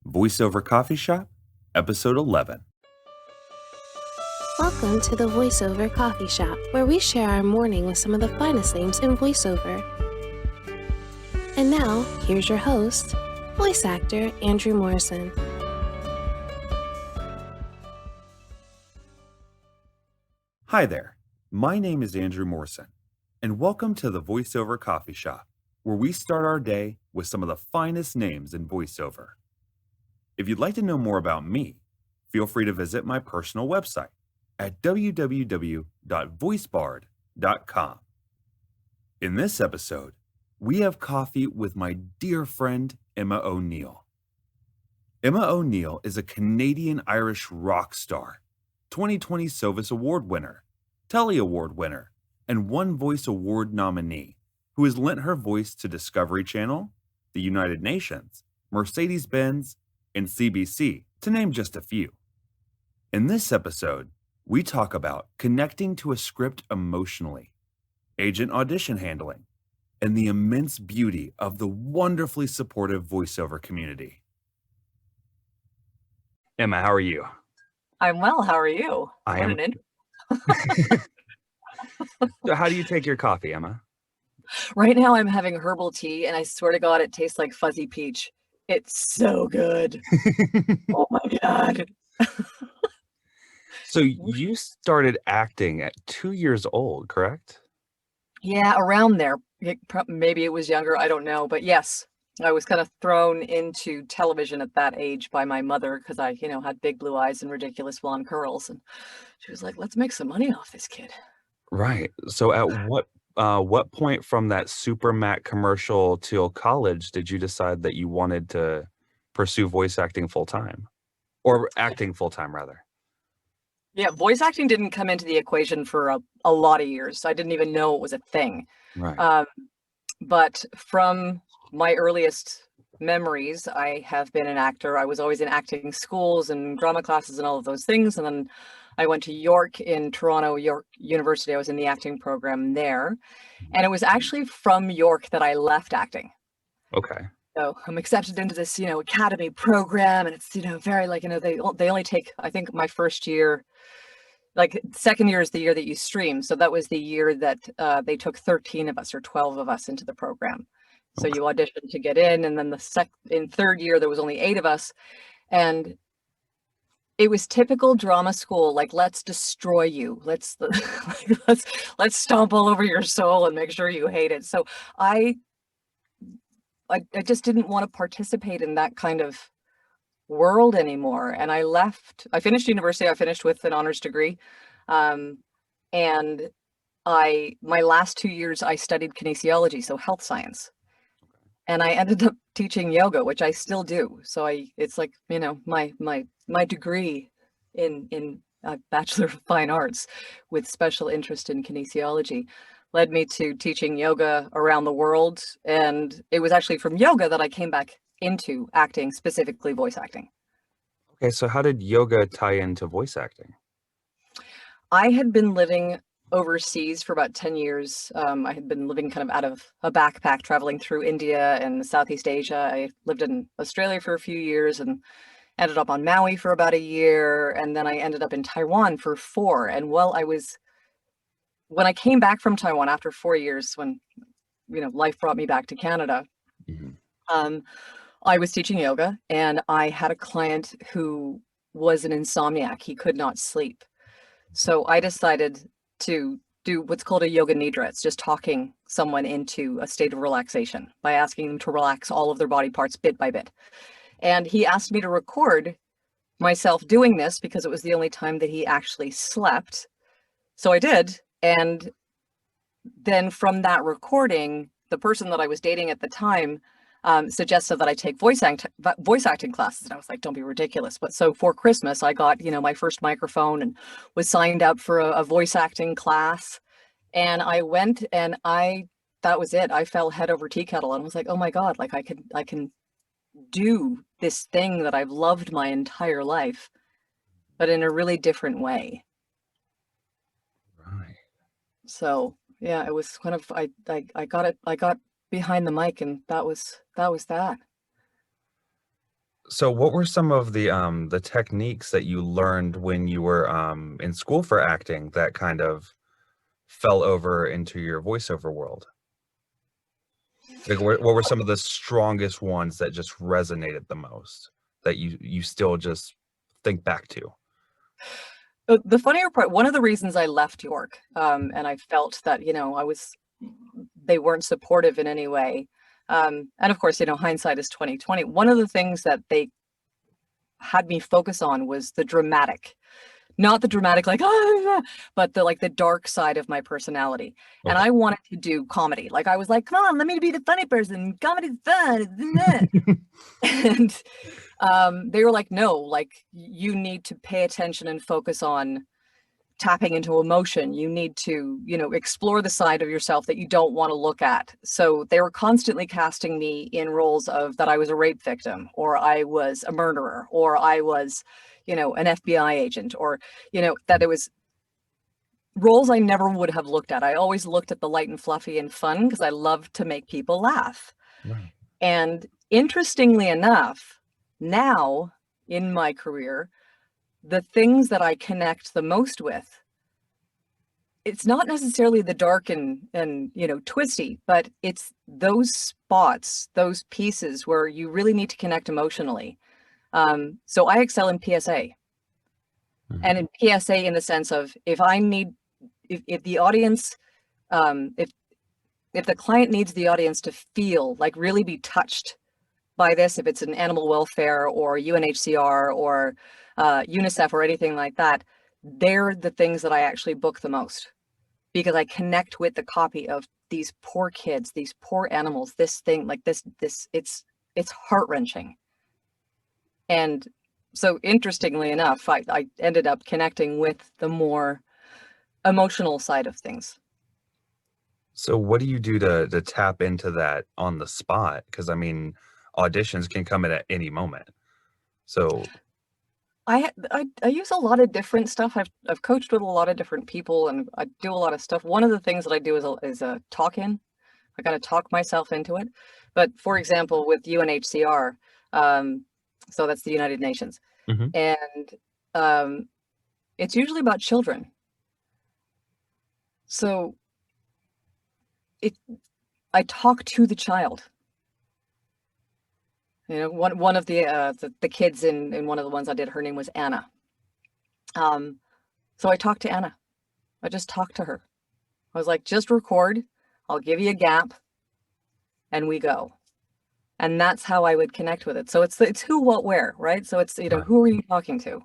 Voiceover Coffee Shop, Episode 11. Welcome to the Voiceover Coffee Shop, where we share our morning with some of the finest names in voiceover. And now, here's your host, voice actor Andrew Morrison. Hi there, my name is Andrew Morrison, and welcome to the Voiceover Coffee Shop, where we start our day with some of the finest names in voiceover. If you'd like to know more about me, feel free to visit my personal website at www.voicebard.com. In this episode, we have coffee with my dear friend Emma O'Neill. Emma O'Neill is a Canadian-Irish rock star, 2020 SOVAS Award winner, Telly Award winner, and One Voice Award nominee, who has lent her voice to Discovery Channel, the United Nations, Mercedes-Benz, and CBC, to name just a few. In this episode, we talk about connecting to a script emotionally, agent audition handling, and the immense beauty of the wonderfully supportive voiceover community. Emma, how are you? I'm well. How are you? I am. So how do you take your coffee, Emma? Right now I'm having herbal tea, and I swear to God, it tastes like fuzzy peach. It's so good. Oh my God. So you started acting at 2 years old, correct? Yeah, around there. Maybe it was younger. I don't know. But yes, I was kind of thrown into television at that age by my mother because I, had big blue eyes and ridiculous blonde curls. And she was like, let's make some money off this kid. Right. So at what point from that Super Mac commercial till college did you decide that you wanted to pursue voice acting full time? Or acting full time, rather? Yeah, voice acting didn't come into the equation for a lot of years. I didn't even know it was a thing. Right. But from my earliest memories, I have been an actor. I was always in acting schools and drama classes and all of those things. And then I went to York in Toronto, York University. I was in the acting program there. And it was actually from York that I left acting. Okay. So I'm accepted into this, academy program. And it's, very they only take, I think my first year, second year is the year that you stream. So that was the year that they took 13 of us or 12 of us into the program. So you auditioned to get in, and then in third year there was only 8 of us, and it was typical drama school. Like, let's destroy you. Let's stomp all over your soul and make sure you hate it. So I just didn't want to participate in that kind of world anymore, and I left. I finished university. I finished with an honors degree, and my last 2 years I studied kinesiology, so health science. And I ended up teaching yoga, which I still do. So it's like, my degree in Bachelor of Fine Arts with special interest in kinesiology led me to teaching yoga around the world. And it was actually from yoga that I came back into acting, specifically voice acting. Okay, so how did yoga tie into voice acting? I had been living overseas for about 10 years. I had been living kind of out of a backpack, traveling through India and Southeast Asia. I lived in Australia for a few years and ended up on Maui for about a year. And then I ended up in Taiwan for 4. And when I came back from Taiwan after 4 years, when, life brought me back to Canada, I was teaching yoga, and I had a client who was an insomniac. He could not sleep. So I decided to do what's called a yoga nidra. It's just talking someone into a state of relaxation by asking them to relax all of their body parts bit by bit. And he asked me to record myself doing this because it was the only time that he actually slept. So I did. And then from that recording, the person that I was dating at the time suggested that I take voice acting classes. And I was like, don't be ridiculous. But so for Christmas, I got, my first microphone and was signed up for a voice acting class. And I went, and that was it. I fell head over tea kettle and was like, oh my God, like I can do this thing that I've loved my entire life, but in a really different way. Right. So yeah, it was kind of, I got behind the mic, and that was that. So what were some of the techniques that you learned when you were in school for acting that kind of fell over into your voiceover world? Like what were some of the strongest ones that just resonated the most that you still just think back to? The funnier part, one of the reasons I left York, and I felt that, they weren't supportive in any way. And of course, hindsight is 2020. One of the things that they had me focus on was the dramatic, not the dramatic, like, "Ah," but the dark side of my personality. And Okay. I wanted to do comedy. Like, I was like, come on, let me be the funny person. Comedy's fun. Isn't it?" And they were like, no, like, you need to pay attention and focus on tapping into emotion. You need to, explore the side of yourself that you don't want to look at. So they were constantly casting me in roles of that I was a rape victim, or I was a murderer, or I was, an FBI agent, or, that it was roles I never would have looked at. I always looked at the light and fluffy and fun because I love to make people laugh. Right. And interestingly enough, now in my career, the things that I connect the most with, it's not necessarily the dark and twisty, but it's those spots, those pieces where you really need to connect emotionally. So I excel in PSA, and in PSA in the sense of if the audience, if the client needs the audience to feel, like, really be touched by this, if it's an animal welfare or UNHCR or UNICEF or anything like that, they're the things that I actually book the most, because I connect with the copy of these poor kids, these poor animals, this thing, like this, it's heart-wrenching. And so interestingly enough, I ended up connecting with the more emotional side of things. So what do you do to tap into that on the spot? Because I mean, auditions can come in at any moment. So I use a lot of different stuff. I've coached with a lot of different people, and I do a lot of stuff. One of the things that I do is a talk in. I gotta talk myself into it. But for example, with UNHCR, so that's the United Nations, Mhm. and it's usually about children. So I talk to the child. One of the kids in one of the ones I did, her name was Anna. So I talked to Anna. I just talked to her. I was like, just record. I'll give you a gap, and we go. And that's how I would connect with it. So it's who, what, where, right? So it's, Right. who are you talking to?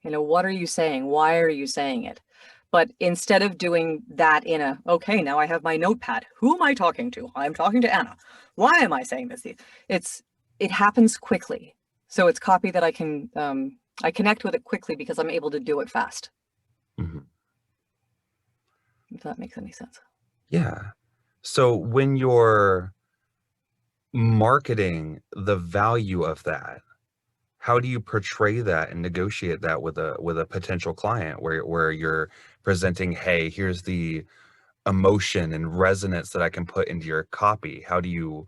What are you saying? Why are you saying it? But instead of doing that okay, now I have my notepad. Who am I talking to? I'm talking to Anna. Why am I saying this? It happens quickly. So it's copy that I connect with it quickly because I'm able to do it fast. Mhm. If that makes any sense. Yeah. So when you're marketing the value of that, how do you portray that and negotiate that with a potential client where you're presenting, hey, here's the emotion and resonance that I can put into your copy? How do you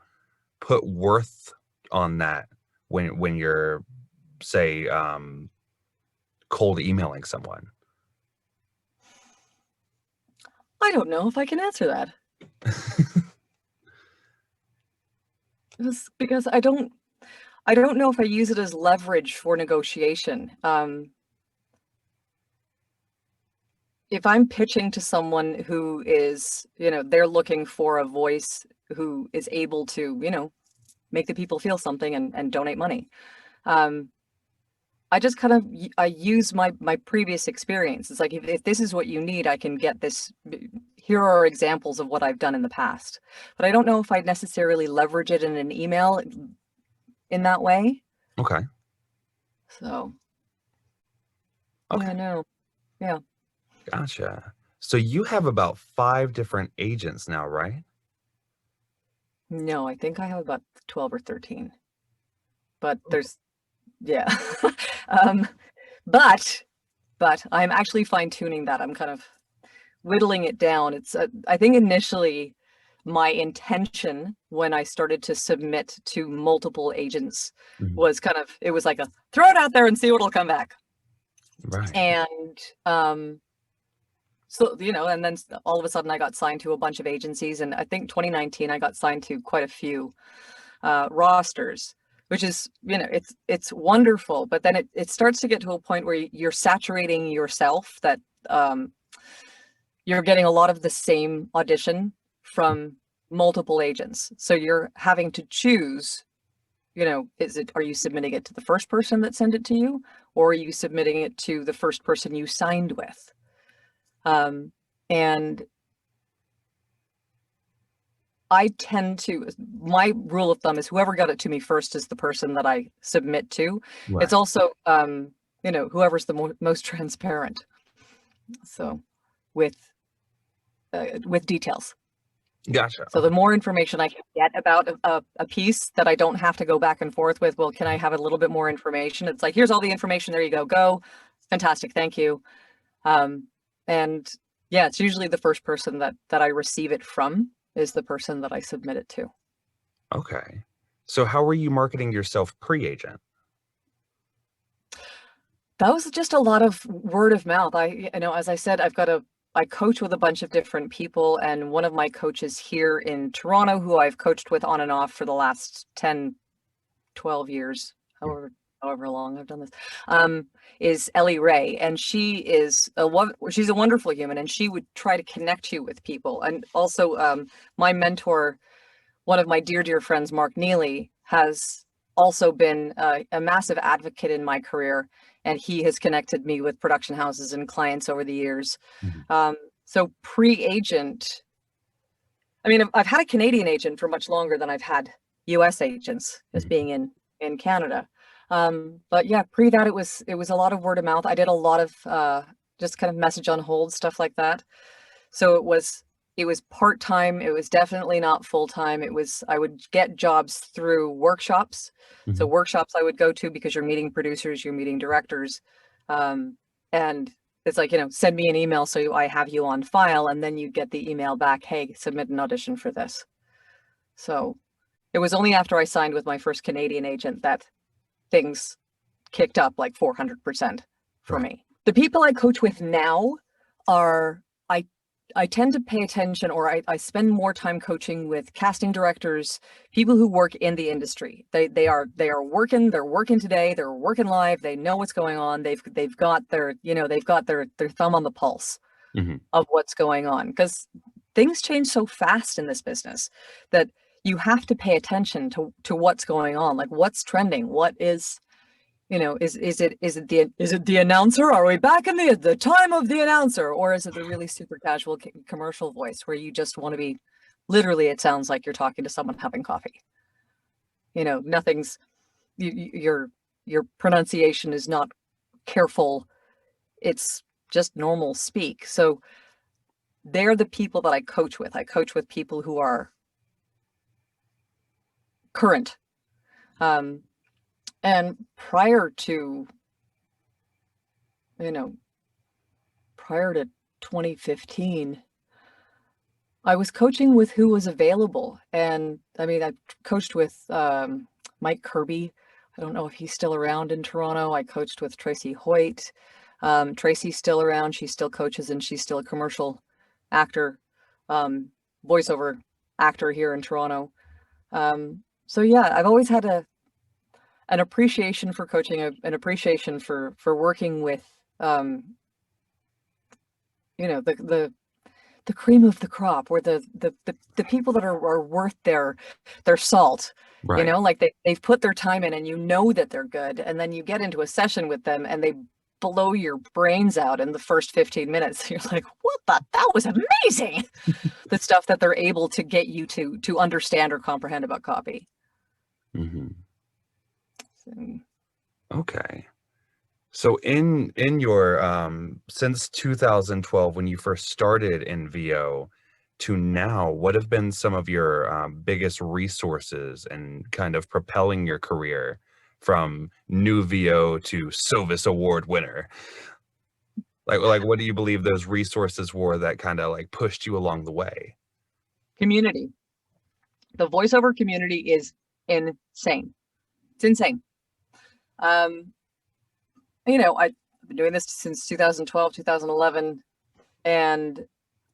put worth on that when you're, say, cold emailing someone? I don't know if I can answer that. Just because I don't know if I use it as leverage for negotiation. If I'm pitching to someone who is, they're looking for a voice who is able to, make the people feel something and donate money. I just kind of I use my previous experience. It's like, if this is what you need, I can get this. Here are examples of what I've done in the past. But I don't know if I'd necessarily leverage it in an email in that way. Okay. So Okay. yeah, no. Yeah. Gotcha. So you have about 5 different agents now, right? No, I think I have about 12 or 13. But Okay. yeah. um, but I'm actually fine tuning that. I'm kind of whittling it down. It's I think initially my intention when I started to submit to multiple agents was it was like a throw it out there and see what'll come back. Right. And so, and then all of a sudden I got signed to a bunch of agencies, and I think 2019 I got signed to quite a few rosters, which is, it's wonderful, but then it starts to get to a point where you're saturating yourself, that you're getting a lot of the same audition from multiple agents. So you're having to choose, are you submitting it to the first person that sent it to you, or are you submitting it to the first person you signed with? And my rule of thumb is whoever got it to me first is the person that I submit to. Right. It's also, whoever's the most transparent. So with details. Gotcha. So the more information I can get about a piece that I don't have to go back and forth with, well, can I have a little bit more information? It's like, here's all the information. There you go. Fantastic. Thank you. And yeah, it's usually the first person that I receive it from is the person that I submit it to. Okay. So how were you marketing yourself pre-agent? That was just a lot of word of mouth. As I said, I coach with a bunch of different people, and one of my coaches here in Toronto, who I've coached with on and off for the last 10, 12 years, however long I've done this, is Ellie Ray. And she's a wonderful human, and she would try to connect you with people. And also my mentor, one of my dear friends, Mark Neely, has also been a massive advocate in my career, and he has connected me with production houses and clients over the years. So pre-agent, I've had a Canadian agent for much longer than I've had US agents, as being in Canada. But yeah, pre that it was a lot of word of mouth. I did a lot of just kind of message on hold, stuff like that. So it was part-time. It was definitely not full-time. I would get jobs through workshops. So workshops I would go to, because you're meeting producers, you're meeting directors. And it's like, send me an email so I have you on file, and then you get the email back, hey, submit an audition for this. So it was only after I signed with my first Canadian agent that things kicked up like 400% for me. The people I coach with now are, I tend to pay attention, or I spend more time coaching with casting directors, people who work in the industry. They are working, they're working today, they're working live, they know what's going on, they've got their thumb on the pulse of what's going on, because things change so fast in this business that you have to pay attention to what's going on, like what's trending, what is, is it the announcer? Are we back in the time of the announcer? Or is it the really super casual commercial voice where you just want to be, literally, it sounds like you're talking to someone having coffee. Nothing's, your pronunciation is not careful. It's just normal speak. So they're the people that I coach with. I coach with people who are current. And prior to 2015, I was coaching with who was available. And I coached with Mike Kirby. I don't know if he's still around in Toronto. I coached with Tracy Hoyt. Tracy's still around. She still coaches, and she's still a commercial actor, voiceover actor here in Toronto. So yeah, I've always had an appreciation for coaching, an appreciation for working with, the cream of the crop, or the people that are worth their salt. Right. Like they've put their time in, and that they're good, and then you get into a session with them and they blow your brains out in the first 15 minutes. You're like, that was amazing. The stuff that they're able to get you to understand or comprehend about copy. Okay. So in your since 2012, when you first started in VO, to now, what have been some of your biggest resources and kind of propelling your career from new VO to SOVAS award winner? Like what do you believe those resources were that kind of like pushed you along the way? Community. The voiceover community is insane. It's insane. You know, I've been doing this since 2012, 2011, and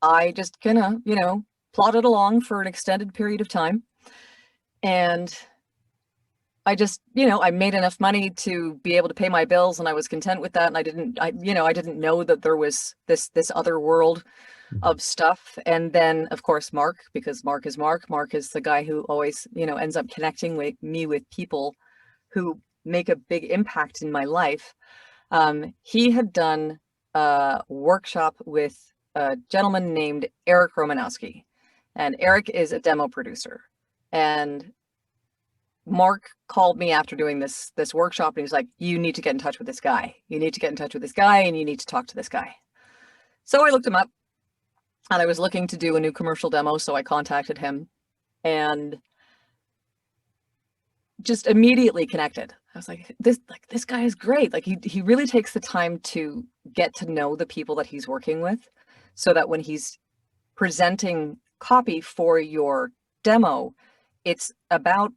I just kind of, you know, plodded along for an extended period of time. And I just, you know, I made enough money to be able to pay my bills, and I was content with that. And I didn't know that there was this other world of stuff. And then, of course, Mark, because Mark is Mark. Mark is the guy who always, you know, ends up connecting with me with people who make a big impact in my life. He had done a workshop with a gentleman named Eric Romanowski, and Eric is a demo producer. And Mark called me after doing this workshop, and he was like, "You need to get in touch with this guy. You need to get in touch with this guy, and you need to talk to this guy." So I looked him up, and I was looking to do a new commercial demo, so I contacted him and just immediately connected. I was like, this guy is great. Like he really takes the time to get to know the people that he's working with, so that when he's presenting copy for your demo, it's about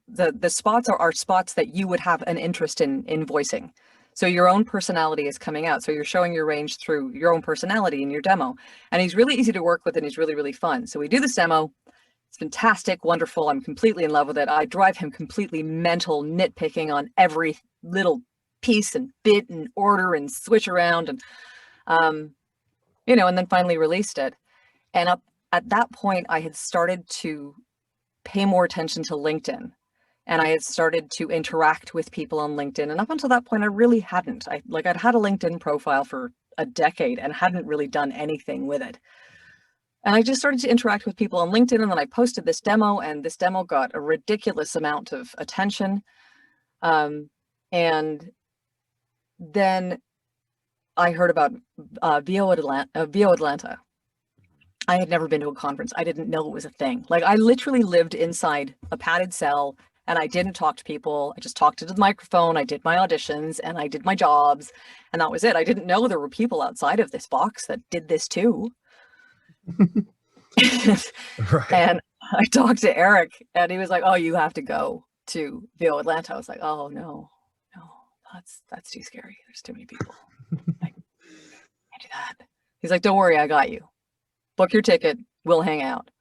the spots are spots that you would have an interest in voicing. So your own personality is coming out. So you're showing your range through your own personality in your demo. And he's really easy to work with, and he's really, really fun. So we do this demo. It's fantastic, wonderful. I'm completely in love with it. I drive him completely mental, nitpicking on every little piece and bit and order and switch around, and you know, and then finally released it. And up at that point, I had started to pay more attention to LinkedIn, and I had started to interact with people on LinkedIn. And up until that point, I really hadn't. I'd had a LinkedIn profile for a decade and hadn't really done anything with it. And I just started to interact with people on LinkedIn, and then I posted this demo, and this demo got a ridiculous amount of attention. And then I heard about VO Atlanta. I had never been to a conference. I didn't know it was a thing. Like, I literally lived inside a padded cell, and I didn't talk to people. I just talked into the microphone. I did my auditions, and I did my jobs, and that was it. I didn't know there were people outside of this box that did this too. Right. And I talked to Eric, and he was like, "Oh, you have to go to VO Atlanta." I was like, "Oh, no, that's too scary. There's too many people. I can't do that." He's like, "Don't worry, I got you. Book your ticket. We'll hang out."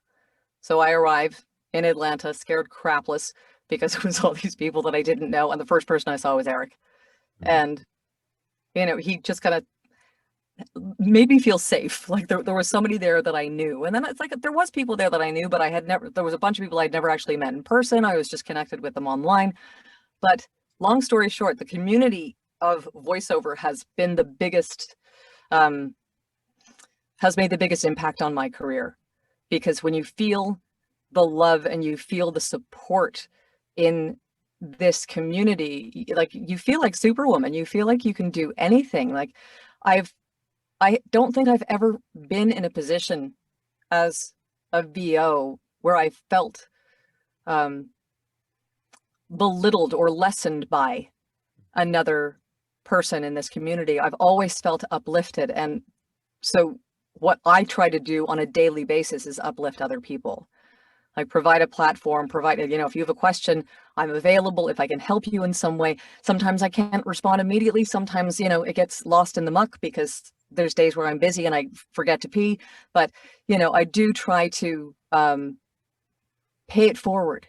So I arrive in Atlanta, scared crapless, because it was all these people that I didn't know. And the first person I saw was Eric. And, you know, he just kind of made me feel safe. Like there was somebody there that I knew. And then it's like, there was people there that I knew, but there was a bunch of people I'd never actually met in person. I was just connected with them online. But long story short, the community of voiceover has been the biggest, has made the biggest impact on my career, because when you feel the love and you feel the support in this community, like, you feel like Superwoman, you feel like you can do anything. Like, I don't think I've ever been in a position as a VO where I felt belittled or lessened by another person in this community. I've always felt uplifted. And so what I try to do on a daily basis is uplift other people. Like, provide a platform, you know, if you have a question, I'm available. If I can help you in some way. Sometimes I can't respond immediately. Sometimes, you know, it gets lost in the muck because there's days where I'm busy and I forget to pee. But, you know, I do try to pay it forward,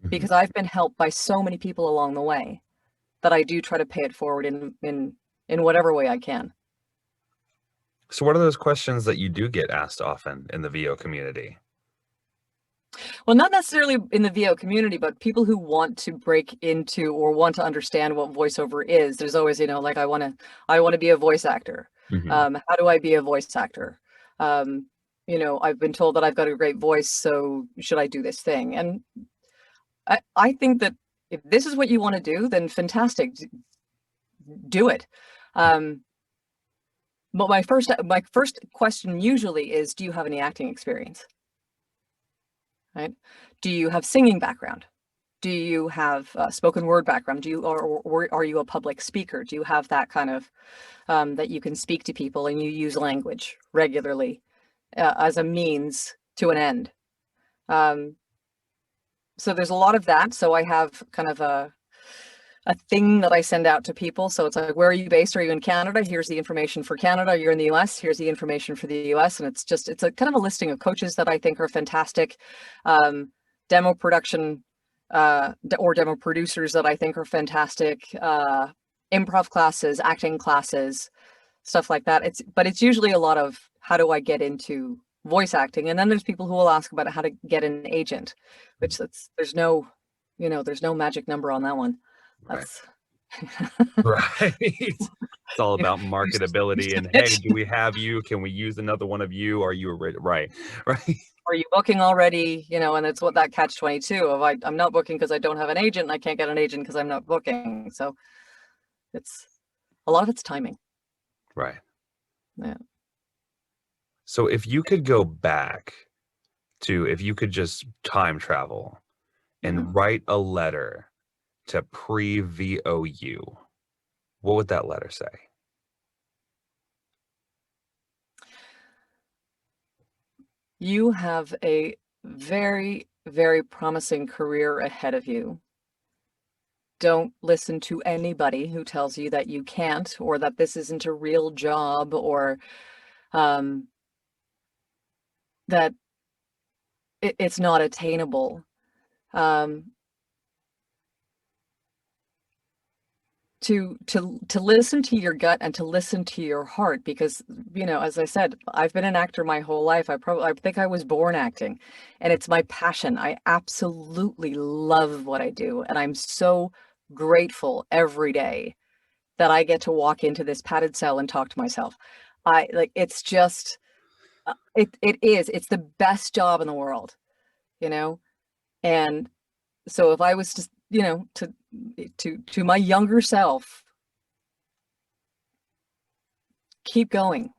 because I've been helped by so many people along the way that I do try to pay it forward in whatever way I can. So what are those questions that you do get asked often in the VO community? Well, not necessarily in the VO community, but people who want to break into or want to understand what voiceover is. There's always, you know, like, I want to be a voice actor. How do I be a voice actor? You know, I've been told that I've got a great voice, so should I do this thing? And I think that if this is what you want to do, then fantastic, do it. But my first question usually is, do you have any acting experience? Right? Do you have singing background? Do you have spoken word background? Or are you a public speaker? Do you have that kind of, that you can speak to people and you use language regularly as a means to an end? So there's a lot of that. So I have kind of a thing that I send out to people. So it's like, where are you based? Are you in Canada? Here's the information for Canada. You're in the US. Here's the information for the US. And it's a kind of a listing of coaches that I think are fantastic. Demo production or demo producers that I think are fantastic. Improv classes, acting classes, stuff like that. But it's usually a lot of, how do I get into voice acting? And then there's people who will ask about how to get an agent, which there's no magic number on that one. That's right. It's all about marketability and, hey, do we have you? Can we use another one of you? Are you right? Are you booking already? And it's what that catch-22 of I'm not booking because I don't have an agent, and I can't get an agent because I'm not booking. So it's a lot of it's timing. Right. Yeah. So if you could go back if you could just time travel and write a letter to pre-VOU, what would that letter say? You have a very, very promising career ahead of you. Don't listen to anybody who tells you that you can't, or that this isn't a real job, or that it's not attainable. To listen to your gut and to listen to your heart, because as I said, I've been an actor my whole life. I think I was born acting, and it's my passion. I absolutely love what I do, and I'm so grateful every day that I get to walk into this padded cell and talk to myself. It's just it's the best job in the world, and so if I was just to my younger self, keep going.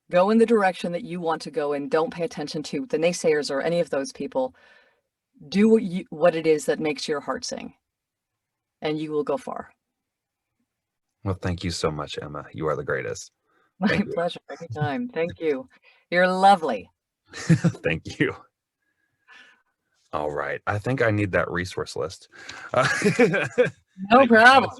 Go in the direction that you want to go in. Don't pay attention to the naysayers or any of those people. Do what it is that makes your heart sing, and you will go far. Well, thank you so much, Emma. You are the greatest. My pleasure. Anytime. Thank you. You're lovely. Thank you. All right. I think I need that resource list. No problem.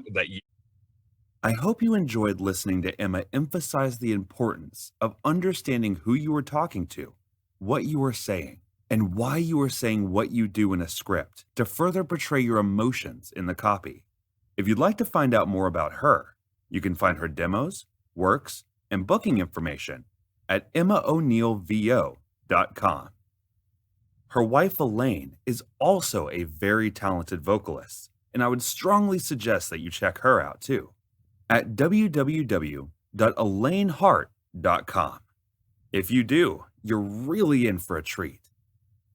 I hope you enjoyed listening to Emma emphasize the importance of understanding who you are talking to, what you are saying, and why you are saying what you do in a script to further portray your emotions in the copy. If you'd like to find out more about her, you can find her demos, works, and booking information at emmaoneilvo.com. Her wife, Elaine, is also a very talented vocalist, and I would strongly suggest that you check her out too at www.elaineHart.com. If you do, you're really in for a treat.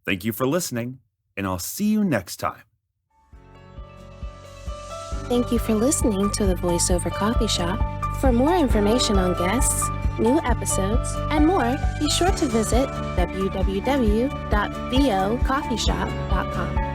Thank you for listening, and I'll see you next time. Thank you for listening to the VoiceOver Coffee Shop. For more information on guests, new episodes, and more, be sure to visit www.vocoffeeshop.com.